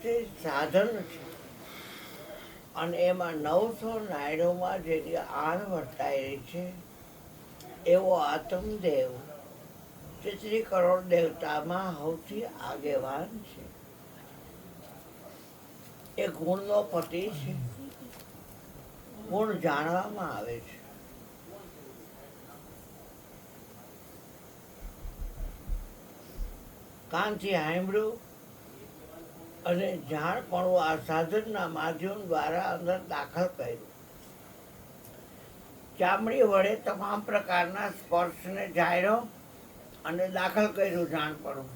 તે સાધન છે અને એમાં 999 જેની આણ વર્તાયેલી છે એવો આત્મદેવ 33 કરોડ દેવતામાં સૌથી આગેવાન છે. એ ગુણનો પતિ છે. ગુણ જાણવામાં આવે છે. કાનથી સાંભળ્યું અને જાણપણું આ સાધનના માધ્યમ દ્વારા અંદર દાખલ કર્યું. ચામડી વડે તમામ પ્રકારના સ્પર્શને જાણ્યો અને દાખલ કર્યું જાણપણું.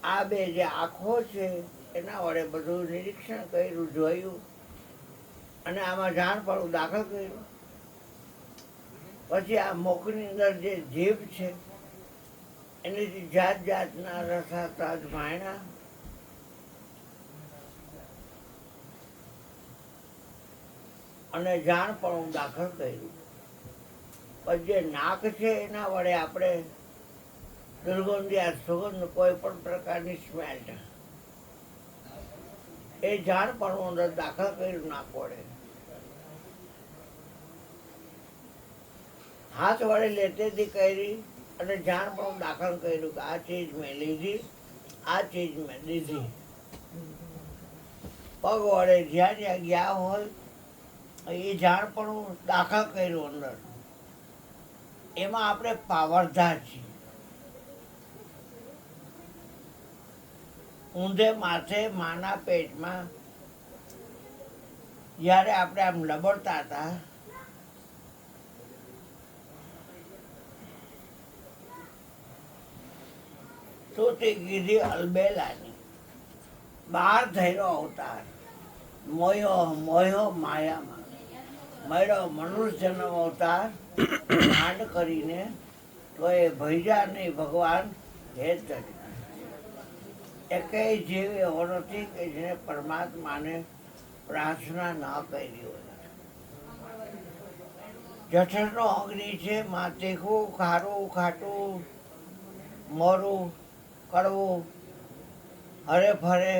આ બે જે આંખો છે એના વડે બધું નિરીક્ષણ કર્યું, જોયું અને આમાં જાણપણું દાખલ કર્યું. પછી આ મુખની અંદર જે જીભ છે એનેથી જાત જાતના રસાસ્વાદ માણ્યા. અને જાણપણું દાખલ કર્યું. પછી જે નાક છે એના વડે આપણે દુર્ગંધિયા સુગંધ કોઈ પણ પ્રકારની સ્મેલ એ જાણપણું અંદર દાખલ કર્યું નાક વડે. હાથ વડે લેતેથી કરી અને જાણપણું દાખલ કર્યું કે આ ચીજ મેં લીધી, આ ચીજ મેં દીધી. પગ વડે જ્યાં જ્યાં ગયા હોય એ જાણપણું દાખલ કર્યું અંદર. એમાં આપણે પાવરધાર છીએ. ઊંધે માથે માના પેટમાં જ્યારે આપણે આમ લબડતા હતા તો તે કીધી અલબેલાની. બહાર થયેલો અવતાર મોયો મોયો માયામાં મળ્યો મનુષ્યનો અવતાર માંડ કરીને તો એ ભૈજા નહીં ભગવાન હેત કરી. એકેય જીવ એવો નથી કે જેને પરમાત્માને પ્રાર્થના ના કરી હોય. જઠરનો અગ્નિ છે, માં તીખું, ખારું, ખાટું, મોરું, કડવું, હરે ફરે.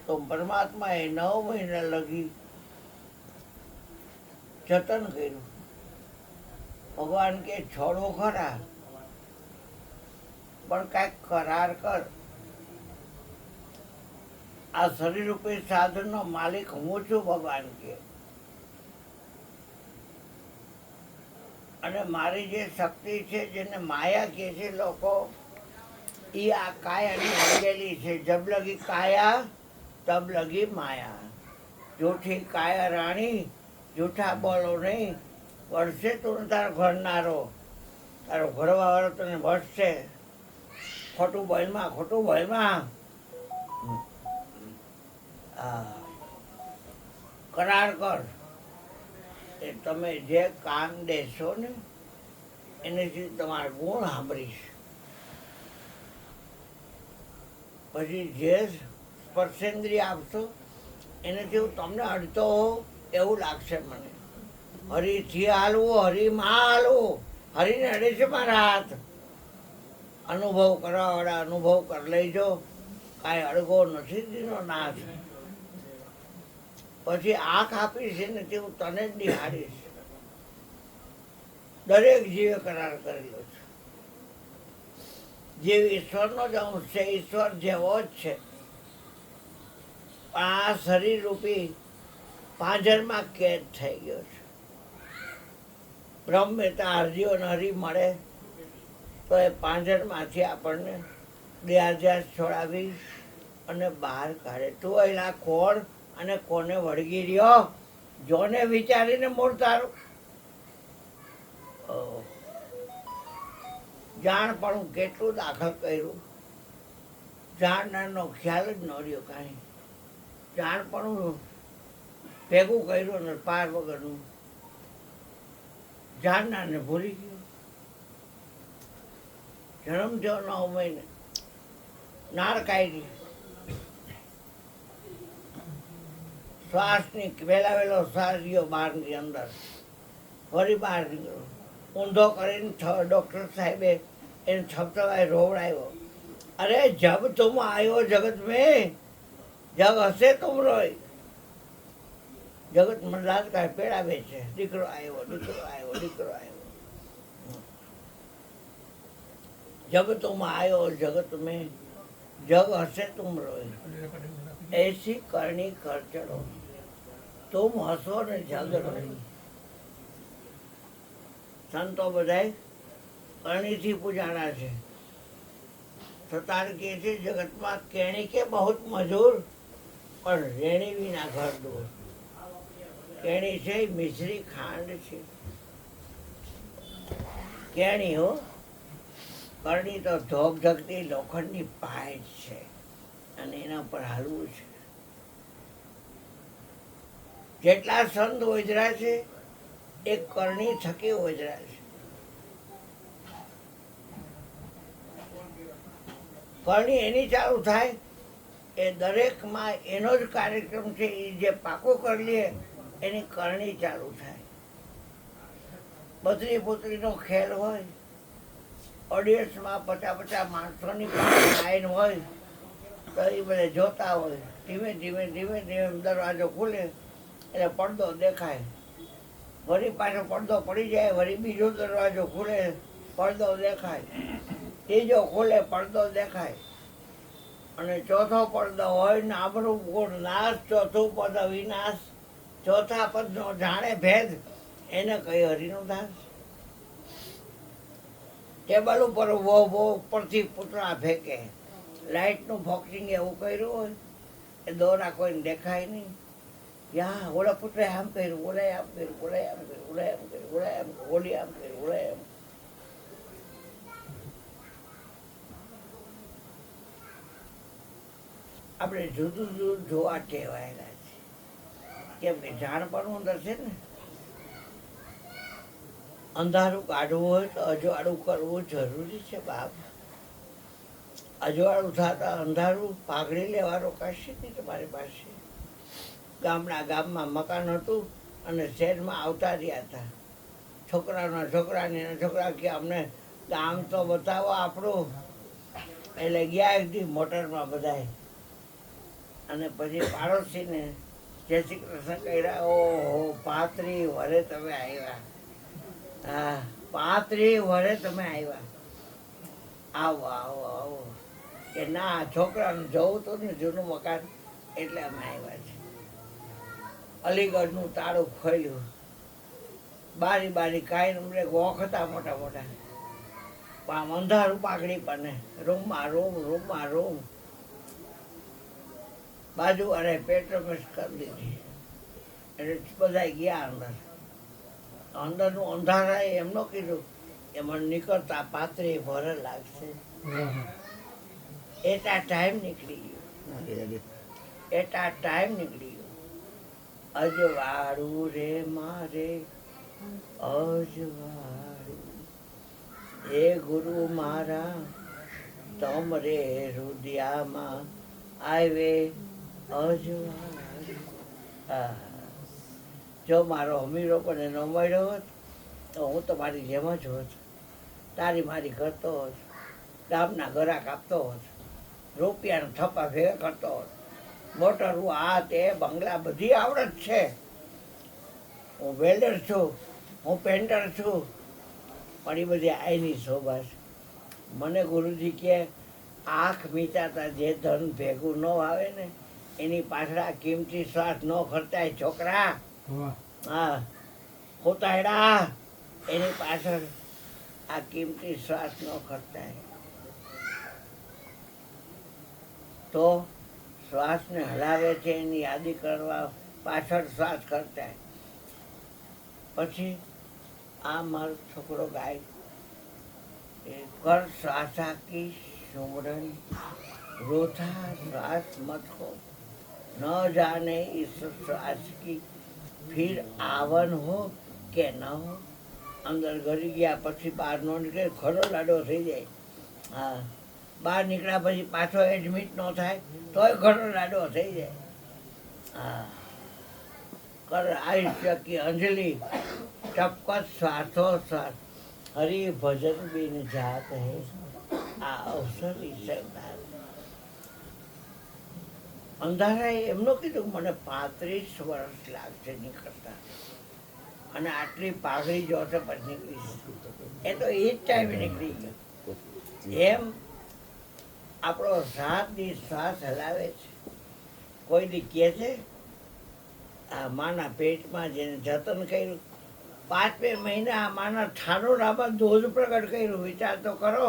તો પરમાત્માએ 9 મહિના લગી જતન કર્યું. ભગવાન કે છોડો ખરા પણ કાંઈક કરાર કર. આ શરીર રૂપી સાધનનો માલિક હું છું ભગવાન કે. અને મારી જે શક્તિ છે જેને માયા કહે છે લોકો, એ આ કાયાની વળગેલી છે. જબ લગી કાયા તબ લગી માયા. જૂઠી કાયા રાણી, જૂઠા બોલો નહીં. વળશે તું તારો ઘરનારો, તારો ઘરવાળો તને વળશે. ખોટું બોલમાં, ખોટું બોલમાં. કરાર કર એ તમે જે કાન દેશો ને એનેથી તમારા ગુણ સાંભળીશ. પછી જે સ્પર્શેન્દ્રિય આપશો એનાથી હું તમને અડતો હોઉં એવું લાગશે મને. હરિથી હાલવું, હરિમાં હાલવું. હરિને અડે છે મારા હાથ. અનુભવ કરવાવાળા અનુભવ કરી લેજો. કાંઈ અડગો નથી દીનો નાશ. પછી આંખ આપીશ એનાથી હું તને જ નિહાળીશ. દરેક જીવે કરાર કરેલો છે. જીવ ઈશ્વરનો જ અંશ છે, ઈશ્વર જેવો જ છે. પણ આ શરીર રૂપી પાંજરમાં કેદ થઈ ગયો છે. બ્રહ્મ ત્યાં હરજીવન હરી મળે તો એ પાંજરમાંથી આપણને દેહાધ્યાસ છોડાવી અને બહાર કાઢે. તું એના કોણ અને કોને વળગી રહ્યો જોને વિચારીને મૂળ તારું. જાણપણું કેટલું દાખલ કર્યું. જાણનારનો ખ્યાલ જ ન રહ્યો કાંઈ. જાણપણું ભેગું કર્યું ને પાર વગરનું. જાણનારને ભૂલી ગયો. જન્મ થયો 9 મહિને નાળ કાઢી. શ્વાસની વહેલા વહેલો શ્વાસ ગયો બહારની અંદર, ફરી બહાર નીકળ્યો. ઊંધો કરીને ડૉક્ટર સાહેબે એને થપથપાઈ રોવડાવ્યો. अरे जब तुम आयो जगत में जग हसे तुम रोय जगत में रात का पेड़ा बेचे દીકરો આવ્યો દીકરો આવ્યો દીકરો આવ્યો जब तुम आयो जगत में जग हसे तुम रोए ऐसी करनी कर चढ़ो तुम हसो ने जग रोए संतो बधाई करनी थी पूजाना છે સતાર કે છે જગતમાં કેણી કે बहुत મજૂર પણ રેણી વિના ઘર દૂર કેણી છે મિશ્રી ખાંડ છે કેણી હો કરણી તો ધોક ધકતી લોખંડની પાઇપ છે અને એના પર હાલવું છે જેટલા સંત ઓજરા છે એ કરણી થકી ઓજરા છે કરણી એની ચાલુ થાય એ દરેકમાં એનો જ કાર્યક્રમ છે એ જે પાકો કરી લે એની કરણી ચાલુ થાય બતરી પુતરીનો ખેલ હોય ઓડિયન્સમાં 50 માણસોની લાઈન હોય તો એ બધા જોતા હોય ધીમે ધીમે ધીમે ધીમે દરવાજો ખુલે એટલે પડદો દેખાય વળી પાછો પડદો પડી જાય વળી બીજો દરવાજો ખુલે પડદો દેખાય ત્રીજો ખુલે પડદો દેખાય અને ચોથો પડદો હોય ને આબરૂ ગુણ નાશ ચોથું પદ વિનાશ ચોથા પદનો જાણે ભેદ એને કહી હરિનું દાસ ટેબલ ઉપર વો ઉપરથી પૂતળા ફેંકે લાઇટનું ફોક્સિંગ એવું કર્યું હોય એ દોરા કોઈને દેખાય નહીં યા ઓલા પુત્રે આમ કર્યું ઓલાએ આમ કર્યું ઓલાએ આમ કર્યું ઓલાએ આમ કર્યું ઓલાએ આમ ઓલી આમ કર્યું ઓલાએ આમ આપણે જુદું જુદું જોવા ટેવાયેલા છે કેમ કે જાણપણું અંદર છે ને અંધારું કાઢવું હોય તો અજવાળું કરવું જરૂરી છે બાપ અજવાળું થતા અંધારું પાઘડી લેવાનો કશે નહીં તમારી પાસે ગામમાં મકાન હતું અને શહેરમાં આવતા રહ્યા હતા છોકરાના છોકરાને છોકરા કે અમને ગામ તો બતાવો આપણું એટલે ગયા એક દી મોટરમાં બધાય અને પછી પાડોશીને જય શ્રી કૃષ્ણ કર્યા ઓહો 35 વરે તમે આવ્યા હા 35 વરે તમે આવ્યા આવો આવો આવો કે ના છોકરાને જવું તો ને જૂનું મકાન એટલે અમે આવ્યા છે અલીગઢનું તાળું ખોલ્યું બારી કાંઈ અમને વોખ હતા મોટા મોટા આમ અંધારું પાઘડી pane રૂમમાં રૂમ બાજુ અને પેટ્રોમેસ કરી દીધી એટલે બધા ગયા અંદરનું અંધારાએ એમનો કીધું કે મને નીકળતા 35 વર લાગશે એટલા ટાઈમ નીકળી ગયો અજવાળું રે મારે અજવાળું હે ગુરુ મારા તમરે રુદિયામાં આવે અજવાળું જો મારો અમીરો પણ ન મળ્યો હોત તો હું તો મારી જેમ જ હોત તારી મારી કરતો હોત ગામના ગરાક આપતો હોત રૂપિયાનો થપ્પા ભેગા કરતો હોત મોટરું આ તે બંગલા બધી આવડત છે હું વેલ્ડર છું હું પેન્ટર છું પણ એ બધી આઈની શોભા છે મને ગુરુજી કે આંખ મીચાતા જે ધન ભેગું ન આવે ને એની પાછળ આ કિંમતી શ્વાસ ન ખર્ચાય છોકરા હા ખોતાયડા એની પાછળ આ કિંમતી શ્વાસ ન ખર્ચાય તો શ્વાસને હલાવે છે એની યાદી કરવા પાછળ શ્વાસ ખર્ચાય પછી આ મારો છોકરો ગાય कर श्वासा की सुमरन रोथा श्वास मत हो न जाने इस श्वास की फिर आवन हो કે ન હો અંદર ઘરી ગયા પછી બહાર ન નીકળે ખરો લાડો થઈ જાય હા બહાર નીકળ્યા પછી પાછો એડમિટ ન થાય તોય ખરો લાડો થઈ જાય હા કર આયુષ્ય કી અંજલિ ટપકત શ્વાસો શ્વાસ હરિ ભજન બિન જાત હે આ અવસર ઈશ્વરદાન. અંધારાએ એમનું કીધું મને 35 વર્ષ લાગશે નીકળતા, અને આટલી પાઘડી જોશે પછી નીકળીશ. એ તો એ જ ટાઈમે નીકળી ગયો. એમ આપણો સાતની શ્વાસ હલાવે છે. કોઈ દી કહે છે આ માના પેટમાં જેને જતન કર્યું 5 મહિના આ માના ઠાડોડામાં ધોધ પ્રગટ કર્યું. વિચાર તો કરો,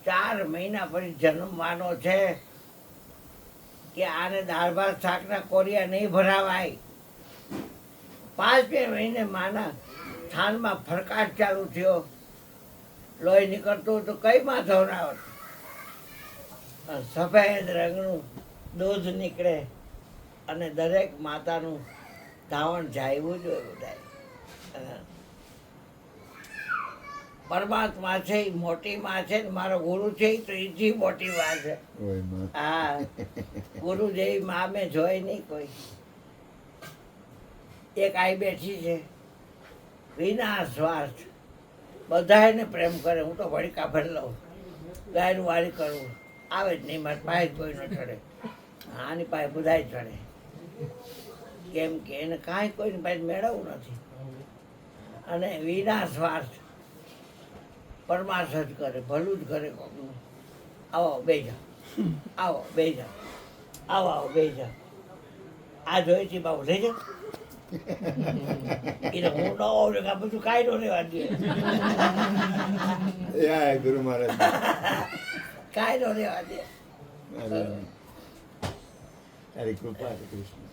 4 મહિના પછી જન્મવાનો છે કે આને દાળ ભાત શાકના કોરિયા નહીં ભરાવાય. 5 મહિને માના થાનમાં ફરકાટ ચાલુ થયો, લોહી નીકળતું તો કઈ માં ધવરાવત. સફેદ રંગનું દૂધ નીકળે અને દરેક માતાનું ધાવણ જાયવું જોઈએ બધાય. પરમાત્મા છે એ મોટી માં છે ને મારો ગુરુ છે એ તો એથી મોટી માં છે. હા, ગુરુ જેવી માં મેં જોઈ નહીં કોઈ. એક આઈ બેઠી છે વિના સ્વાર્થ, બધા એને પ્રેમ કરે. હું તો વળી કાભર લઉં, ગાયનું વાળી કરું, આવે જ નહીં મારી પાસે કોઈ ન ચડે. આની પાસે બધાય ચડે, કેમ કે એને કાંઈ કોઈની પાસે મેળવવું નથી. અને વિના સ્વાર્થ પરમાર્થ જ કરે, ભલું જ કરે કોકનું. આવો બે જાઓ, આવો બે જાઓ, આવો આવો બે જાઓ, આ જોઈ છે બાબુ લઈ જાઓ. એટલે હું ન આવું આ બધું કાંઈ ન રહેવા દે, ગુરુ મહારાજ કાંઈ ન રહેવા દે. તારી કૃપા છે કૃષ્ણ.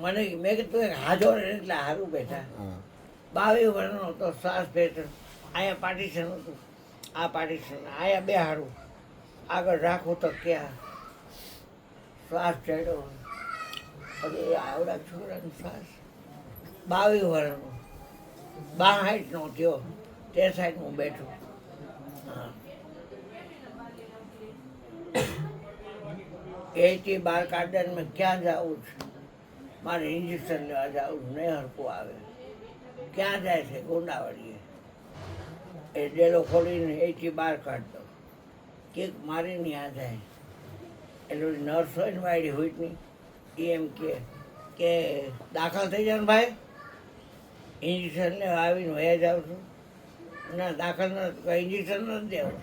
મને મેં કીધું એક હાજો રહે એટલે સારું બેઠા. 22 વર્ષનો હતો, શ્વાસ પેટર્ન અહીંયા પાર્ટીશન હતું, આ પાર્ટીશન અહીંયા બે હારું આગળ રાખવું તો ક્યાં શ્વાસ ચડ્યો. હવે આવડા છોકરાનો શ્વાસ 22 વર્ષનો 62 નો થયો, તે સાઈડ હું બેઠું. હા, 82 કાર્ડન મેં ક્યાં જાઉં છું, મારે ઇન્જેક્શન લેવા જાઉં છું, નહીં હરકું આવે. ક્યાં જાય છે? ગોંડાવાડીએ. એ ડેલો ખોલીને 82 કાઢતો, કેક મારીને આ જાય. એટલે નર્સ હોય ને વાળી હોય નહીં, એ એમ કે દાખલ થઈ જાય ને ભાઈ, ઇન્જેક્શન લેવા આવીને વયા જાઉં છું. ના દાખલ નથી, ઇન્જેક્શન નથી દેવું.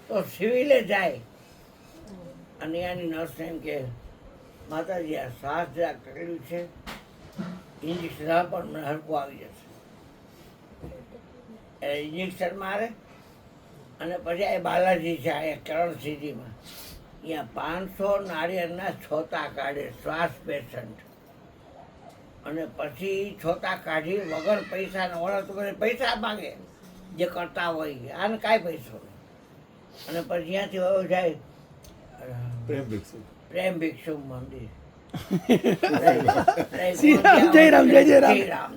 તો સિવિલે જાય અને એની નર્સને એમ કે માતાજી આ શ્વાસ જરાક તકલીફ છે, ઇન્જેક્શન પણ મને હરકું આવી જશે. એટલે ઇન્જેક્શન મારે અને પછી આ બાલાજી છે આ કરણ સિટીમાં, અહીંયા 500 નાળિયેરના છોતા કાઢે શ્વાસ પેશન્ટ. અને પછી છોતા કાઢી વગર પૈસાનો ઓળખ તો પૈસા માગે જે કરતા હોય, આને કાંઈ પૈસો નહીં. અને પછી ત્યાંથી હવે જાય પ્રેમ ભિક્ષુ મંદિર. જય રામ જય જય રામ.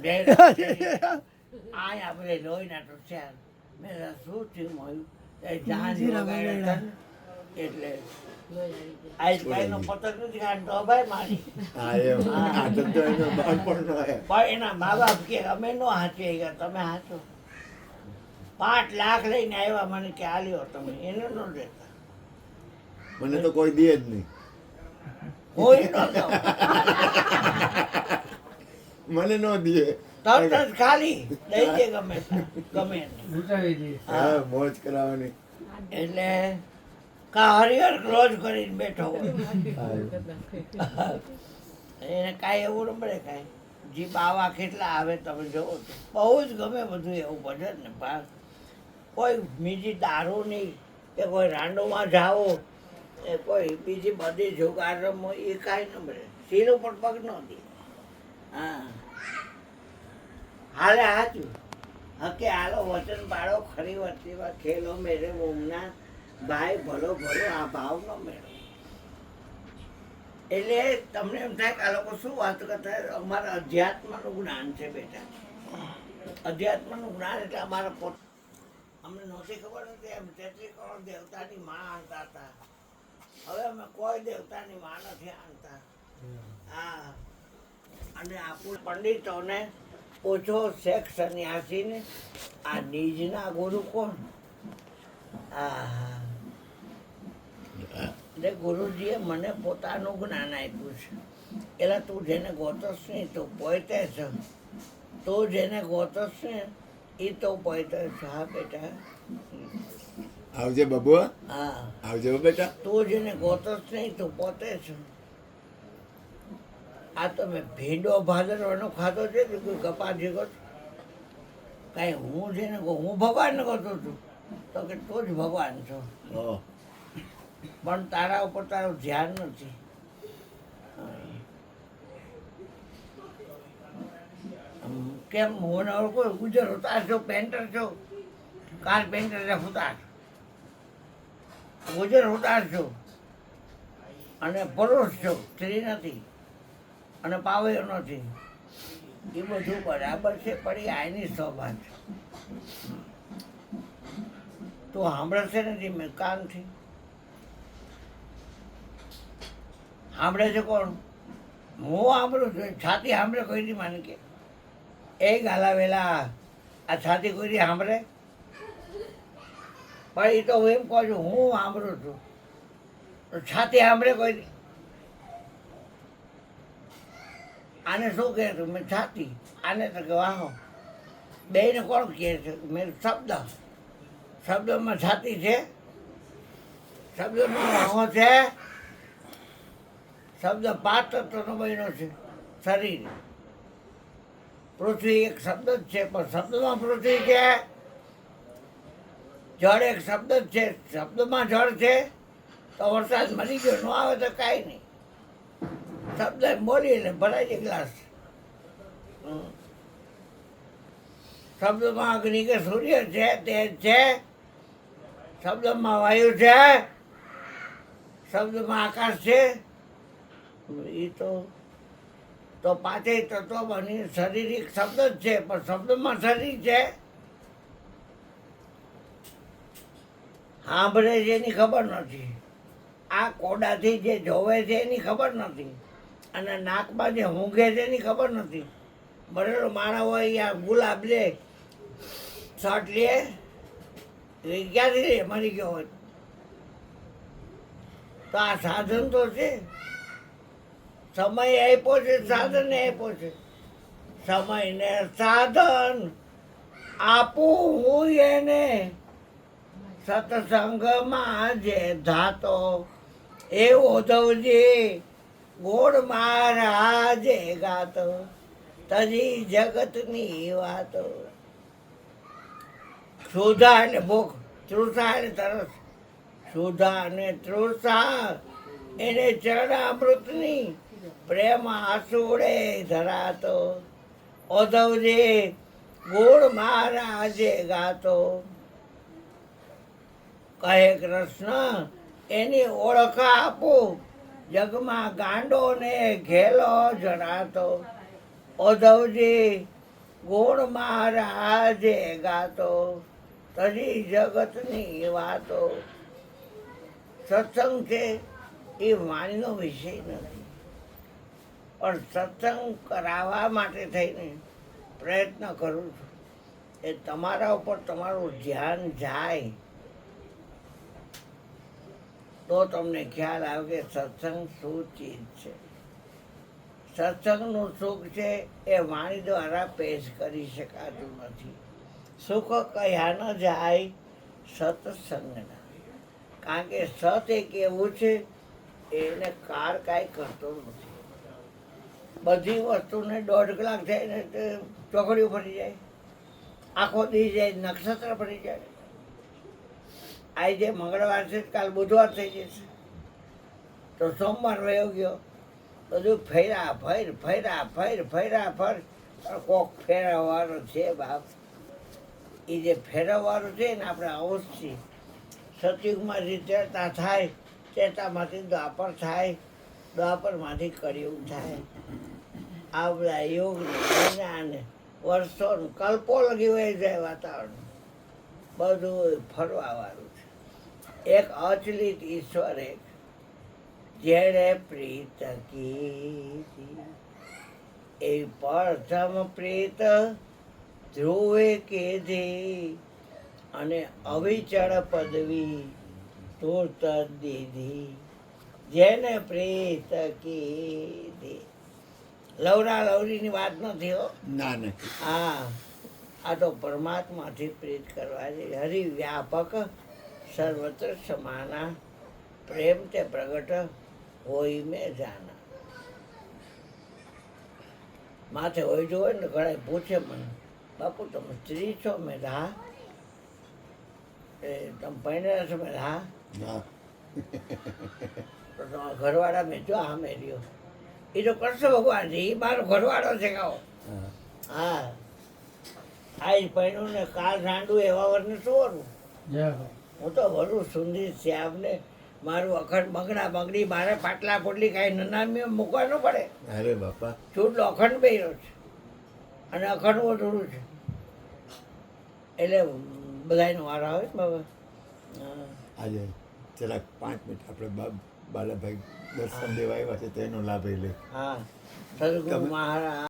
આયા બધે લોહીના ટુસ્યા. મેં શું થયું મળ્યું જાન વગાડ્યા એટલે આઈસભાઈનો પતંગ નથી કાઢતો ભાઈ મારી. પણ એના મા બાપ કે અમે નો હાચી ગયા, તમે હાચો. 5 લાખ લઈને આવ્યા મને કે આલ્યો તમે, એને ન દેતા. મને તો કોઈ દે જ નહીં, કોઈ ન દો, મને નો દે. તરત જ ખાલી દઈ દે ગમે ગમે એને. હા, મોજ કરાવવાની. એટલે કા હરિહર ક્લોઝ કરીને બેઠો હોય, એને કાંઈ એવું ન મળે કાંઈ. જી બાવા કેટલા આવે તમે જોવો તો બહુ જ ગમે બધું એવું ભજન ને ભાગ. કોઈ બીજી દારૂ નહીં કે કોઈ રાંડોમાં જાઓ એ કોઈ બીજી બધી જુગાર રમો એ કાંઈ ન મળે. સીલ ઉપર પગ ન દે. હા, હાલે હાચું હકે હાલો વચન પાડો ખરી વર્તીમાં ખેલો મેરે મોમના ભાઈ ભલો ભલો આ ભાવ ન મેળવો. એટલે તમને એમ થાય કે આ લોકો શું વાત કરતા, અમારા અધ્યાત્મનું જ્ઞાન છે બેટા. અધ્યાત્મનું જ્ઞાન એટલે અમારા પોત અમને નહોતી ખબર નથી. એમ 33 કરોડ દેવતાની માં આણતા હતા. હવે અમે કોઈ દેવતાની માં નથી આણતા. હા, અને આપણું પંડિતોને ઓછો શેખ સંન્યાસીને આ નીજના ગુરુ કોણ? હા, એટલે ગુરુજીએ મને પોતાનું જ્ઞાન આપ્યું છે. એટલે તું જેને ગોતસ નહીં તો પોતે છે, તું જેને ગોતસ ને એ તો પોતે છે. હા બેટા, આવજે બબુઆ, હા, આવજે હો બેટા. તું જેને ગોતસ નહીં તો પોતે છે. આ તો મેં ભીંડો ભાદરવાનો ખાધો છે કે કોઈ કપા ભેગો કાંઈ હું છે ને હું ભગવાનને ગોતો છું તો કે તું જ ભગવાન છો, ઓહ, પણ તારા ઉપર તારું ધ્યાન નથી. કેમ હું કોઈ ગુજર ઉતાર છો, પેન્ટર છો, કાર્પેન્ટર છે ઉતાર, ગુજર ઉતાર છો અને પુરુષ છો, સ્ત્રી નથી અને પાવયો નથી. એ બધું બરાબર છે, પણ એ આઈની સ્વભાવ છે. તું સાંભળે છે ને મેં કાનથી સાંભળે છે કોણ? હું સાંભળું છું. છાતી સાંભળે કોઈ દી માને કે એ ગાલા વેલા આ છાતી કોઈ દી સાંભળે? પણ એ તો હું એમ કહું છું, હું સાંભળું છું. તો છાતી સાંભળે કોઈ દી? આને શું કહે તું? મેં છાતી. આને તો કે વાહો. બેને કોણ કહે છે? મેં શબ્દ. શબ્દમાં છાતી છે, શબ્દમાં વાહો છે. શબ્દ 5 તત્વનો બન્યો છે. શરીર, પૃથ્વી એક શબ્દ જ છે, પણ શબ્દમાં પૃથ્વી છે. જળ એક શબ્દ જ છે, શબ્દમાં જળ છે. તો વરસાદ મરી ગયો, ન આવે તો કાંઈ નહીં. શબ્દ બોલી એટલે ભરાય છે ગ્લાસ. શબ્દમાં અગ્નિ કે સૂર્ય છે, તેજ છે. શબ્દમાં વાયુ છે, શબ્દમાં આકાશ છે. એ તો પાંચેય તત્વો બની શરીર એક શબ્દ જ છે, પણ શબ્દમાં શરીર છે. સાંભળે છે એની ખબર નથી, આ કોડાથી જે જોવે છે એની ખબર નથી, અને નાકમાં જે ઊંઘે છે એની ખબર નથી. બરેલો માણસ હોય યા ગુલાબ લે, શર્ટ લે, એ ક્યાંથી લે? મરી ગયો હોય તો આ સાધન તો છે. સમય આપ્યો છે, સાધન આપ્યો છે. સમયને સાધન આપું હું એને, સત્સંગમાં જે ધાતો એ ઉદ્ધવજી ગોળ મહારાજે ગાતો, તજી જગતની વાતો. સુધા એટલે ભૂખ, તૃષા એટલે તરસ. સુધા અને તૃષા એને ચરણામૃતની પ્રેમ આસુડે ધરાતો. ઉદ્ધવજી ગોળ મહારાજે ગાતો, કહે કૃષ્ણ એની ઓળખ આપું, જગમાં ગાંડો ને ઘેલો જણાતો. ઉદ્ધવજી ગુણ મહારાજે ગાતો, તજી જગતની વાતો. સત્સંગ છે એ વાણીનો વિષય નથી, પણ સત્સંગ કરાવવા માટે થઈને પ્રયત્ન કરું છું. એ તમારા ઉપર તમારું ધ્યાન જાય તો તમને ખ્યાલ આવે કે સત્સંગ શું ચીજ છે. સત્સંગનું સુખ છે એ વાણી દ્વારા પેશ કરી શકાતું નથી. સુખ કયા ન જાય સત્સંગના, કારણ કે સત એક એવું છે એને કાર કાંઈ કરતો નથી. બધી વસ્તુને 1.5 કલાક થાય ને તો ચોકડીઓ ફરી જાય, આખો દી જાય, નક્ષત્ર ફરી જાય. આજે મંગળવાર છે, કાલ બુધવાર થઈ જશે, તો સોમવાર વયો ગયો. બધું ફર્યા ફર ફર્યા ફર ફર્યા ફર, કોક ફેરવવાનો છે બાપ. એ જે ફેરવવાનું છે ને આપણે અવશ્ય સતયુગમાં જે ચેતા થાય, ચેતામાંથી દ્વાપર થાય, દ્વાપરમાંથી કળિયુગ થાય. આ બધા યોગ ને વર્ષો કલ્પો લગી હોય જાય વાતાવરણ, બધું ફરવાવાળું છે. એક અચલિત ઈશ્વર એક, જેણે પ્રીત કીધી એ પ્રથમ પ્રીત ધ્રુવે કીધી, અને અવિચળ પદવી તુર્ત દીધી. જેને પ્રીત કીધી. લવરા લવરીની વાત નથી હો. ના નહીં. હા, આ તો પરમાત્માથી પ્રીત કરવાની. હરિ વ્યાપક સર્વત્ર સમાના, પ્રેમ તે પ્રગટ હોય મેં જાના. માથે હોય જો હોય ને ઘણા પૂછે મને, બાપુ તમે સ્ત્રી છો? મેં કીધું, હા. એ તમે પરણેલા છો? મેં કીધું, હા. હા તો તમારા ઘરવાળા મેં જો હા મેં રહ્યો. એ તો કરશો ભગવાન છે, એ મારો ઘરવાળો છે કહો. હા. હા, આજ પહેણું ને કાલ રાંડું એવા વરને શું વરું? હું તો વરું સુંદી શ્યામને મારું અખંડ મગના મગડી મારે પાટલા પોટલી કાંઈ નનામી મૂકવાનું પડે. અરે બાપા. ચૂંટલો અખંડ પહેર્યો છે અને અખંડ ઓઢું છે એટલે બધાનો વાર આવે ને બાબા. હા. આજે જરાક 5 મિનિટ આપણે બાલાભાઈ દર્શન દેવા આવ્યા છે તેનો લાભ એ લે. હા, સદગુરુ મહારાજ